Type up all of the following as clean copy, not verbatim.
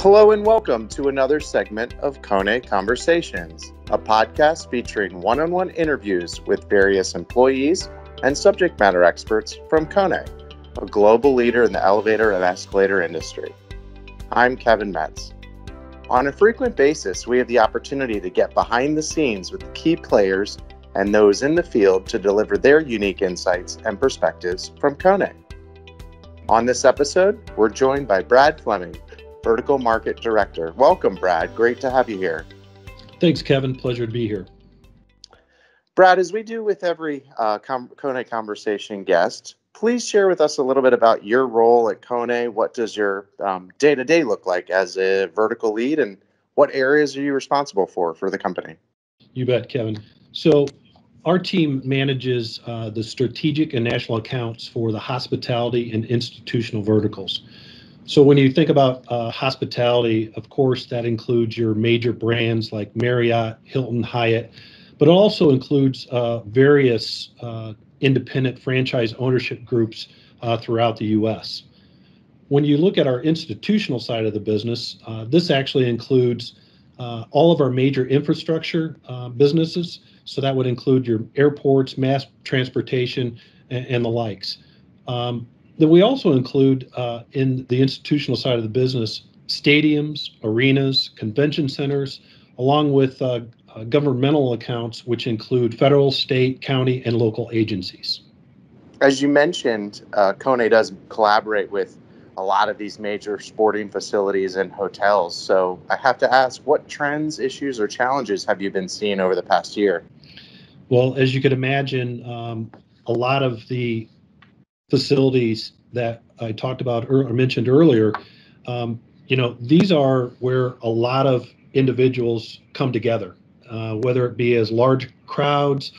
Hello and welcome to another segment of KONE Conversations, a podcast featuring one-on-one interviews with various employees and subject matter experts from KONE, a global leader in the elevator and escalator industry. I'm Kevin Metz. On a frequent basis, we have the opportunity to get behind the scenes with key players and those in the field to deliver their unique insights and perspectives from KONE. On this episode, we're joined by Brad Fleming, Vertical Market Director. Welcome, Brad. Great to have you here. Thanks, Kevin. Pleasure to be here. Brad, as we do with every KONE Conversation guest, please share with us a little bit about your role at KONE. What does your day-to-day look like as a vertical lead, and what areas are you responsible for the company? You bet, Kevin. So our team manages the strategic and national accounts for the hospitality and institutional verticals. So when you think about hospitality, of course, that includes your major brands like Marriott, Hilton, Hyatt, but it also includes various independent franchise ownership groups throughout the U.S. When you look at our institutional side of the business, this actually includes all of our major infrastructure businesses. So that would include your airports, mass transportation, and the likes. Then we also include in the institutional side of the business, stadiums, arenas, convention centers, along with governmental accounts, which include federal, state, county, and local agencies. As you mentioned, KONE does collaborate with a lot of these major sporting facilities and hotels. So I have to ask, what trends, issues, or challenges have you been seeing over the past year? Well, as you could imagine, a lot of the facilities that I talked about or mentioned earlier, these are where a lot of individuals come together, whether it be as large crowds,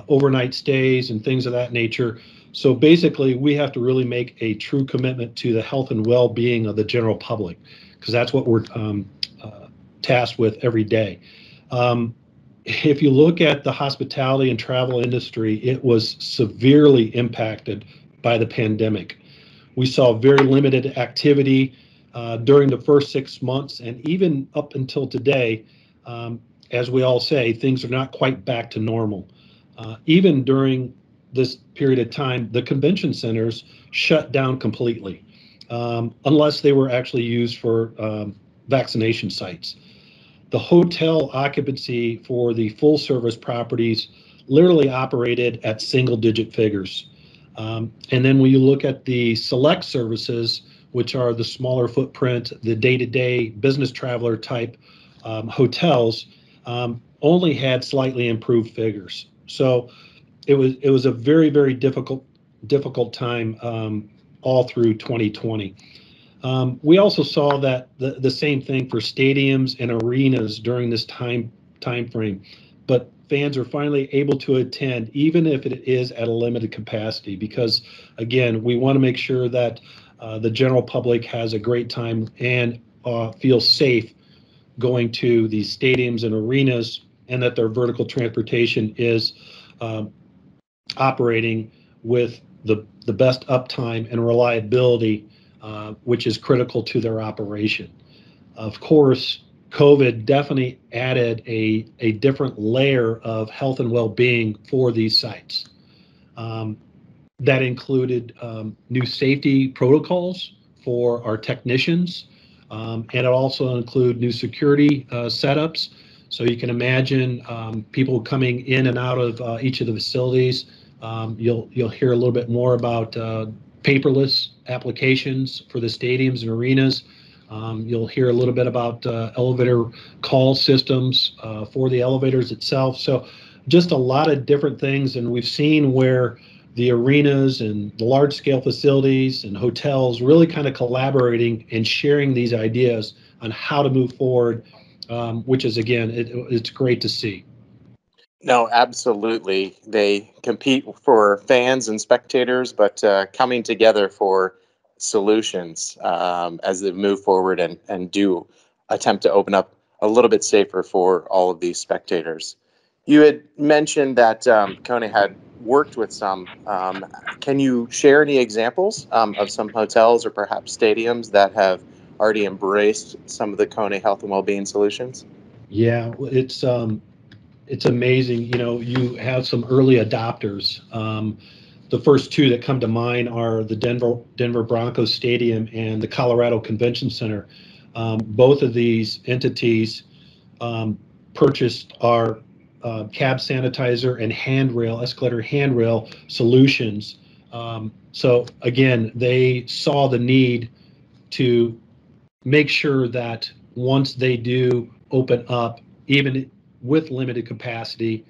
overnight stays, and things of that nature. So basically, we have to really make a true commitment to the health and well-being of the general public, because that's what we're tasked with every day. If you look at the hospitality and travel industry, it was severely impacted by the pandemic. We saw very limited activity during the first 6 months, and even up until today, as we all say, things are not quite back to normal. Even during this period of time, the convention centers shut down completely, unless they were actually used for vaccination sites. The hotel occupancy for the full service properties literally operated at single-digit figures. And then when you look at the select services, which are the smaller footprint, the day-to-day business traveler type hotels, only had slightly improved figures. So it was a very, very difficult time all through 2020. We also saw that the same thing for stadiums and arenas during this time frame, but fans are finally able to attend, even if it is at a limited capacity, because again, we want to make sure that the general public has a great time and feels safe going to these stadiums and arenas, and that their vertical transportation is operating with the best uptime and reliability, which is critical to their operation. Of course, COVID definitely added a different layer of health and well-being for these sites. That included new safety protocols for our technicians, and it also included new security setups. So you can imagine people coming in and out of each of the facilities. You'll hear a little bit more about paperless applications for the stadiums and arenas. You'll hear a little bit about elevator call systems for the elevators itself. So just a lot of different things. And we've seen where the arenas and the large scale facilities and hotels really kind of collaborating and sharing these ideas on how to move forward, which is, again, it's great to see. No, absolutely. They compete for fans and spectators, but coming together for solutions as they move forward and do attempt to open up a little bit safer for all of these spectators. You had mentioned that KONE had worked with some. Can you share any examples of some hotels or perhaps stadiums that have already embraced some of the KONE health and well-being solutions? Yeah, it's amazing. You have some early adopters. The first two that come to mind are the Denver Broncos Stadium and the Colorado Convention Center. Both of these entities purchased our cab sanitizer and escalator handrail solutions. So again, they saw the need to make sure that once they do open up, even with limited capacity,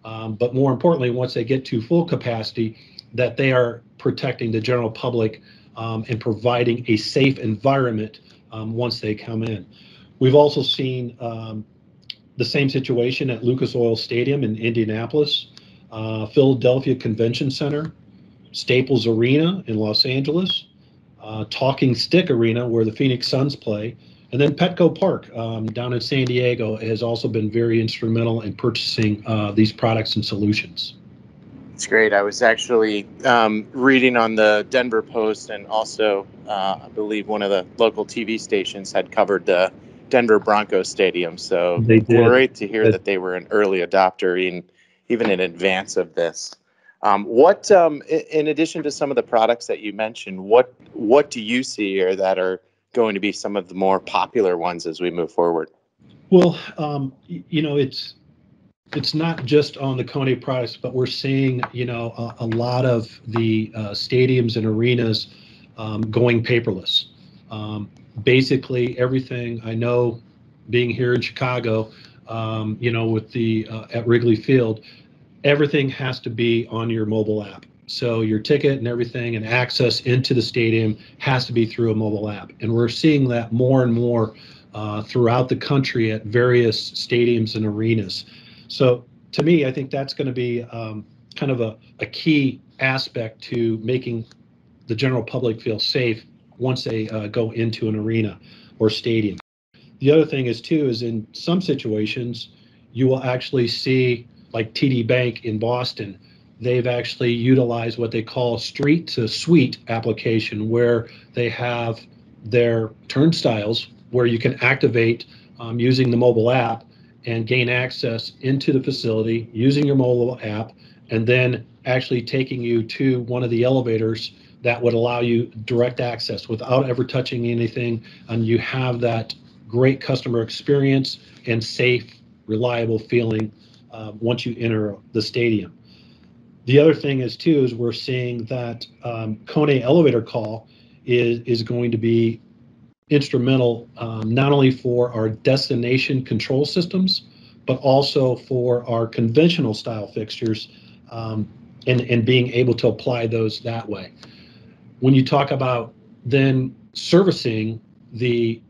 but more importantly, once they get to full capacity, that they are protecting the general public and providing a safe environment once they come in. We've also seen the same situation at Lucas Oil Stadium in Indianapolis, Philadelphia Convention Center, Staples Arena in Los Angeles, Talking Stick Arena where the Phoenix Suns play, and then Petco Park down in San Diego has also been very instrumental in purchasing these products and solutions. It's great. I was actually reading on the Denver Post, and also I believe one of the local TV stations had covered the Denver Broncos Stadium. So They did. Great to hear that they were an early adopter, even in advance of this. In addition to some of the products that you mentioned, what do you see or that are going to be some of the more popular ones as we move forward? Well, it's not just on the KONE products, but we're seeing, a lot of the stadiums and arenas going paperless. Basically, everything I know, being here in Chicago, with the at Wrigley Field, everything has to be on your mobile app. So your ticket and everything and access into the stadium has to be through a mobile app. And we're seeing that more and more throughout the country at various stadiums and arenas. So to me, I think that's going to be kind of a key aspect to making the general public feel safe once they go into an arena or stadium. The other thing is in some situations, you will actually see, like TD Bank in Boston, they've actually utilized what they call street to suite application, where they have their turnstiles where you can activate using the mobile app and gain access into the facility using your mobile app, and then actually taking you to one of the elevators that would allow you direct access without ever touching anything, and you have that great customer experience and safe, reliable feeling once you enter the stadium. The other thing is we're seeing that KONE Elevator Call is going to be instrumental not only for our destination control systems, but also for our conventional style fixtures and being able to apply those that way. When you talk about then servicing the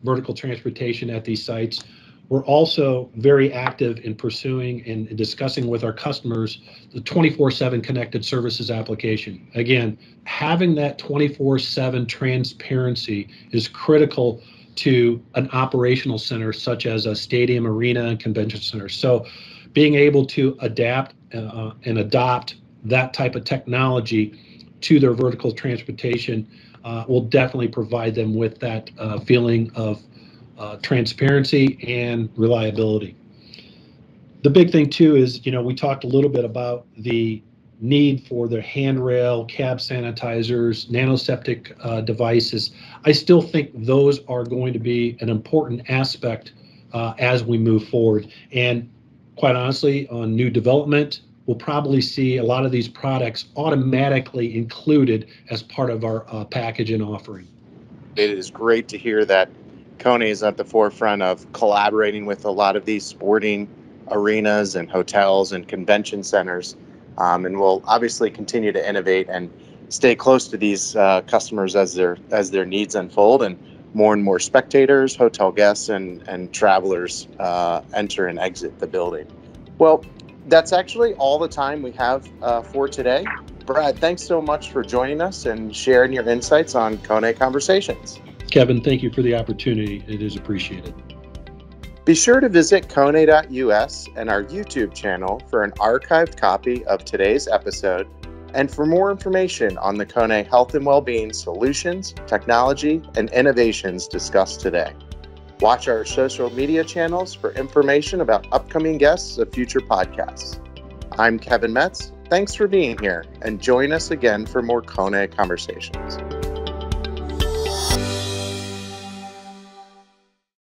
vertical transportation at these sites, we're also very active in pursuing and discussing with our customers the 24/7 connected services application. Again, having that 24/7 transparency is critical to an operational center such as a stadium, arena, and convention center. So being able to adapt and adopt that type of technology to their vertical transportation will definitely provide them with that feeling of transparency and reliability. The big thing is, we talked a little bit about the need for the handrail, cab sanitizers, nanoseptic devices. I still think those are going to be an important aspect as we move forward. And quite honestly, on new development, we'll probably see a lot of these products automatically included as part of our package and offering. It is great to hear that KONE is at the forefront of collaborating with a lot of these sporting arenas and hotels and convention centers. And we'll obviously continue to innovate and stay close to these customers as their needs unfold, and more spectators, hotel guests, and travelers enter and exit the building. Well, that's actually all the time we have for today. Brad, thanks so much for joining us and sharing your insights on KONE Conversations. Kevin, thank you for the opportunity. It is appreciated. Be sure to visit kone.us and our YouTube channel for an archived copy of today's episode, And for more information on the KONE Health and Wellbeing solutions, technology, and innovations discussed today. Watch our social media channels for information about upcoming guests of future podcasts. I'm Kevin Metz. Thanks for being here, and join us again for more KONE Conversations.